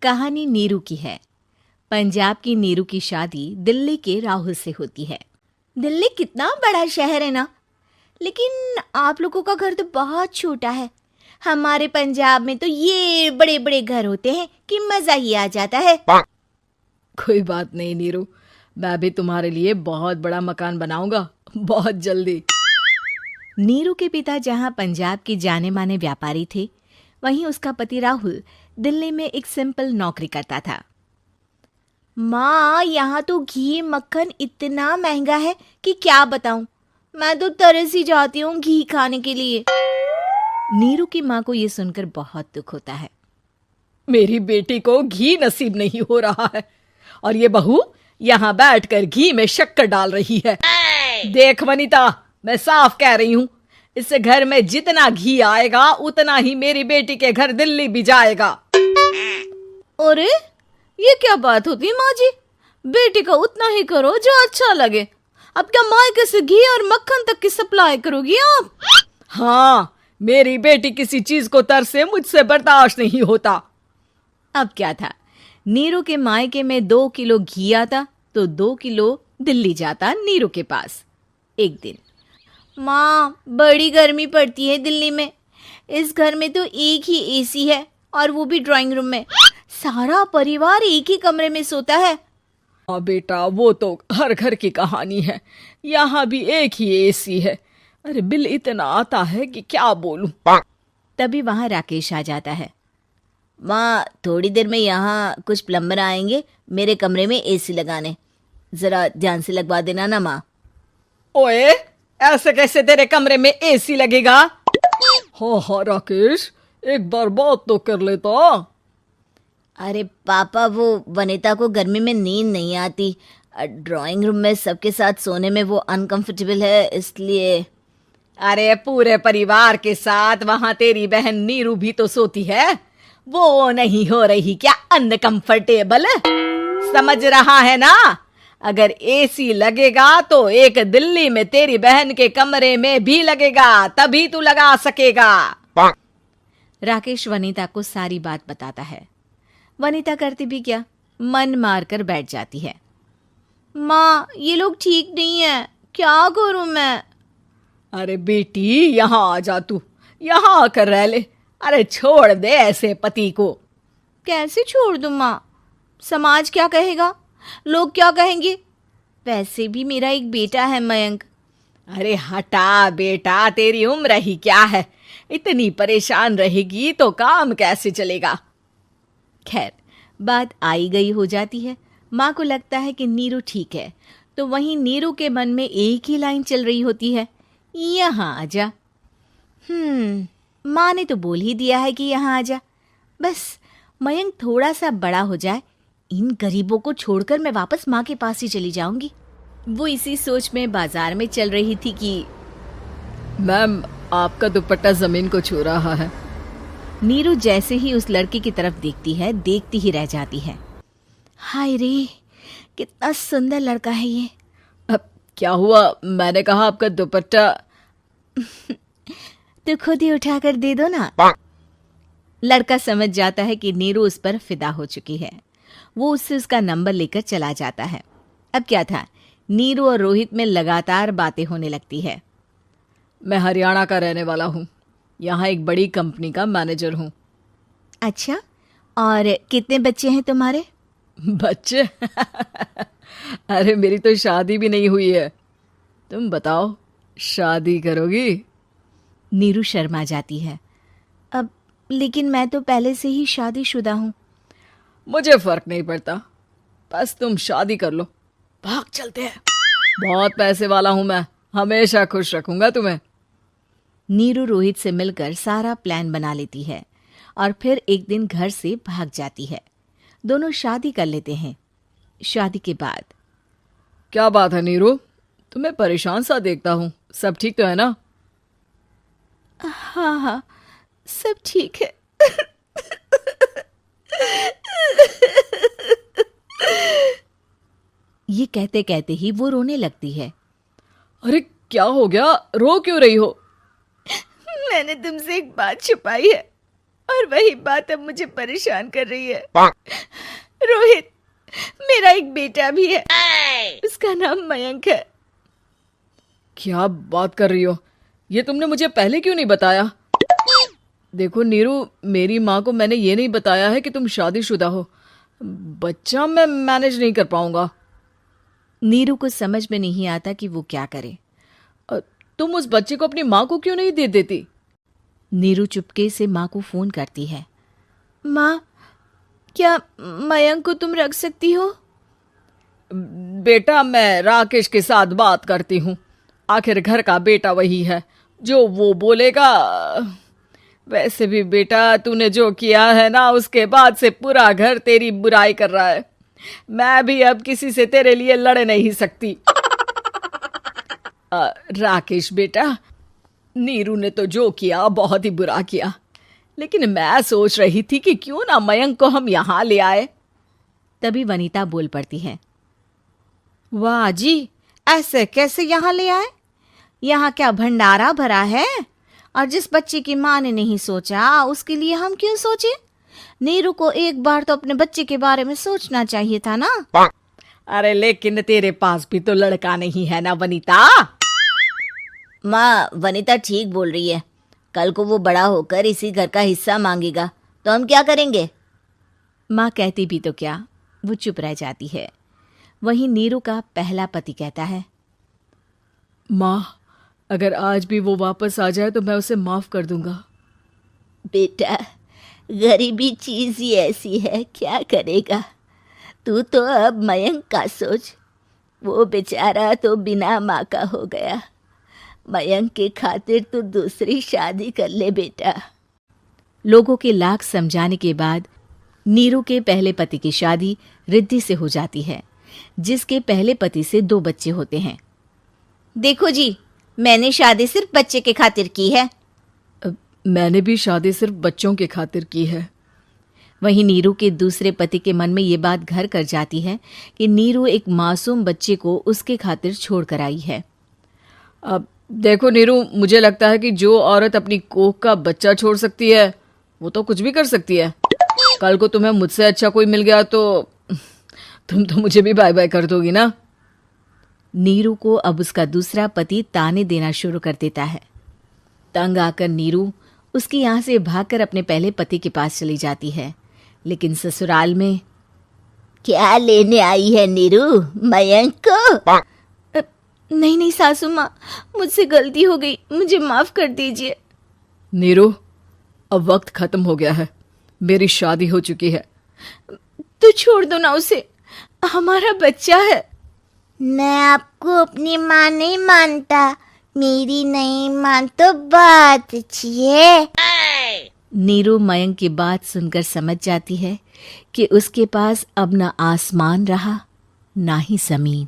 कहानी नीरू की है। पंजाब की नीरू की शादी दिल्ली के राहुल से होती है। दिल्ली कितना बड़ा शहर है ना, लेकिन आप लोगों का घर तो बहुत छोटा है। हमारे पंजाब में तो ये बड़े बड़े घर होते हैं कि मजा ही आ जाता है। कोई बात नहीं नीरू, मैं भी तुम्हारे लिए बहुत बड़ा मकान बनाऊंगा बहुत जल्दी। नीरू के पिता जहां पंजाब के जाने माने व्यापारी थे, वहीं उसका पति राहुल दिल्ली में एक सिंपल नौकरी करता था। माँ, यहाँ तो घी मक्खन इतना महंगा है कि क्या बताऊं। मैं तो तरस ही जाती हूँ घी खाने के लिए। नीरू की माँ को ये सुनकर बहुत दुख होता है। मेरी बेटी को घी नसीब नहीं हो रहा है और ये बहू यहाँ बैठकर घी में शक्कर डाल रही है। देख वनिता, मैं साफ कह रही हूँ, इस घर में जितना घी आएगा उतना ही मेरी बेटी के घर दिल्ली भी जाएगा। अरे ये क्या बात होती है माँ जी? बेटी का उतना ही करो जो अच्छा लगे। अब क्या मायके से घी और मक्खन तक की सप्लाई करोगी आप? हाँ, मेरी बेटी किसी चीज को तरसे, मुझसे बर्दाश्त नहीं होता। अब क्या था, नीरू के मायके में 2 किलो घी आता तो 2 किलो दिल्ली जाता नीरू के पास। एक दिन, माँ बड़ी गर्मी पड़ती है दिल्ली में। इस घर में तो एक ही एसी है और वो भी ड्राइंग रूम में। सारा परिवार एक ही कमरे में सोता है। हाँ बेटा, वो तो हर घर की कहानी है। यहाँ भी एक ही एसी है। अरे बिल इतना आता है कि क्या बोलूं। तभी वहां राकेश आ जाता है। माँ, थोड़ी देर में यहाँ कुछ प्लम्बर आएंगे मेरे कमरे में एसी लगाने। जरा ध्यान से लगवा देना ना माँ। ओए, ऐसे कैसे तेरे कमरे में एसी लगेगा? हाँ राकेश, एक बार बात तो कर लेता। अरे पापा, वो वनिता को गर्मी में नींद नहीं आती। ड्राइंग रूम में सबके साथ सोने में वो अनकंफर्टेबल है, इसलिए। अरे पूरे परिवार के साथ वहां तेरी बहन नीरू भी तो सोती है। वो नहीं हो रही क्या अनकंफर्टेबल? समझ रहा है ना? अगर एसी लगेगा तो एक दिल्ली में तेरी बहन के कमरे में भी लगेगा, तभी तू लगा सकेगा। राकेश वनिता को सारी बात बताता है। वनिता करती भी क्या, मन मारकर बैठ जाती है। माँ, ये लोग ठीक नहीं है, क्या करूं मैं? अरे बेटी, यहाँ आ जा, तू यहाँ आकर रह ले। अरे छोड़ दे ऐसे पति को। कैसे छोड़ दूं माँ? समाज क्या कहेगा, लोग क्या कहेंगे? वैसे भी मेरा एक बेटा है मयंक। अरे हटा बेटा, तेरी उम्र ही क्या है, इतनी परेशान रहेगी तो काम कैसे चलेगा। खैर, बात आई गई हो जाती है। माँ को लगता है कि नीरू ठीक है, तो वहीं नीरू के मन में एक ही लाइन चल रही होती है, यहाँ आजा। माँ ने तो बोल ही दिया है कि यहाँ आजा। बस मयंक थोड़ा सा बड़ा हो जाए, इन गरीबों को छोड़कर मैं वापस माँ के पास ही चली जाऊंगी। वो इसी सोच में बाजार में चल रही थी कि मैम, आपका दुपट्टा जमीन को छू रहा है। नीरू जैसे ही उस लड़की की तरफ देखती है, देखती ही रह जाती है। हाय रे, कितना सुंदर लड़का है ये। अब क्या हुआ? मैंने कहा आपका दुपट्टा। तो खुद ही उठाकर दे दो ना। लड़का समझ जाता है कि नीरू उस पर फिदा हो चुकी है। वो उससे उसका नंबर लेकर चला जाता है। अब क्या था, नीरू और रोहित में लगातार बातें होने लगती है। मैं हरियाणा का रहने वाला हूँ, यहाँ एक बड़ी कंपनी का मैनेजर हूँ। अच्छा, और कितने बच्चे हैं तुम्हारे? बच्चे? अरे मेरी तो शादी भी नहीं हुई है। तुम बताओ, शादी करोगी? नीरू शर्मा जाती है। अब लेकिन मैं तो पहले से ही शादीशुदा हूँ। मुझे फर्क नहीं पड़ता, बस तुम शादी कर लो, भाग चलते हैं। बहुत पैसे वाला हूं मैं, हमेशा खुश रखूंगा तुम्हें। नीरू रोहित से मिलकर सारा प्लान बना लेती है और फिर एक दिन घर से भाग जाती है। दोनों शादी कर लेते हैं। शादी के बाद, क्या बात है नीरू, तुम्हें परेशान सा देखता हूँ, सब ठीक तो है ना? हाँ हाँ, सब ठीक है। ये कहते कहते ही वो रोने लगती है। अरे क्या हो गया, रो क्यों रही हो? मैंने तुमसे एक बात छुपाई है। और वही बात अब मुझे परेशान कर रही है। रोहित, मेरा एक बेटा भी है, उसका नाम मयंक है। क्या बात कर रही हो? ये तुमने मुझे पहले क्यों नहीं बताया? देखो नीरू, मेरी माँ को मैंने ये नहीं बताया है कि तुम शादीशुदा हो। बच्चा मैं मैनेज नहीं कर पाऊंगा। नीरू को समझ में नहीं आता कि वो क्या करे। तुम उस बच्चे को अपनी माँ को क्यों नहीं दे देती? नीरू चुपके से माँ को फोन करती है। माँ, क्या मयंक को तुम रख सकती हो? बेटा, मैं राकेश के साथ बात करती हूँ। आखिर घर का बेटा वही है, जो वो बोलेगा। वैसे भी बेटा, तूने जो किया है ना, उसके बाद से पूरा घर तेरी बुराई कर रहा है। मैं भी अब किसी से तेरे लिए लड़ नहीं सकती। राकेश बेटा, नीरू ने तो जो किया बहुत ही बुरा किया, लेकिन मैं सोच रही थी कि क्यों ना मयंक को हम यहाँ ले आए। तभी वनीता बोल पड़ती है। वाह जी, ऐसे कैसे यहाँ ले आए? यहाँ क्या भंडारा भरा है? और जिस बच्चे की माँ ने नहीं सोचा, उसके लिए हम क्यों सोचे? नीरू को एक बार तो अपने बच्चे के बारे में सोचना चाहिए था ना। अरे लेकिन तेरे पास भी तो लड़का नहीं है ना वनीता। माँ, वनीता ठीक बोल रही है। कल को वो बड़ा होकर इसी घर का हिस्सा मांगेगा तो हम क्या करेंगे? माँ कहती भी तो क्या, वो चुप रह जाती है। वहीं नीरू का पहला पति कहता है। माँ, अगर आज भी वो वापस आ जाए तो मैं उसे माफ कर दूंगा। बेटा, गरीबी चीज ही ऐसी है, क्या करेगा? तू तो अब मयंक का सोच। वो बेचारा तो बिना माँ का हो गया। मयंक के खातिर तू दूसरी शादी कर ले बेटा। लोगों के लाख समझाने के बाद नीरू के पहले पति की शादी रिद्धि से हो जाती है, जिसके पहले पति से 2 बच्चे होते हैं। देखो जी, मैंने शादी सिर्फ बच्चे के खातिर की है। मैंने भी शादी सिर्फ बच्चों के खातिर की है। वहीं नीरू के दूसरे पति के मन में ये बात घर कर जाती है कि नीरू एक मासूम बच्चे को उसके खातिर छोड़ कर आई है। अब देखो नीरू, मुझे लगता है कि जो औरत अपनी कोख का बच्चा छोड़ सकती है, वो तो कुछ भी कर सकती है। कल को तुम्हें मुझसे अच्छा कोई मिल गया तो तुम तो मुझे भी बाय बाय कर दोगी ना। नीरू को अब उसका दूसरा पति ताने देना शुरू कर देता है। तंग आकर नीरू उसके यहाँ से भागकर अपने पहले पति के पास चली जाती है, लेकिन ससुराल में क्या लेने आई है नीरू, मयंक को? नहीं नहीं सासू माँ, मुझसे गलती हो गई, मुझे माफ कर दीजिए। नीरू, अब वक्त खत्म हो गया है, मेरी शादी हो चुकी है। तो छोड़ दो ना उसे, हमारा बच्चा है। मैं आपको अपनी माँ नहीं मानता, मेरी नहीं मान तो बात अच्छी है। नीरू मयंक की बात सुनकर समझ जाती है कि उसके पास अब न आसमान रहा ना ही जमीन।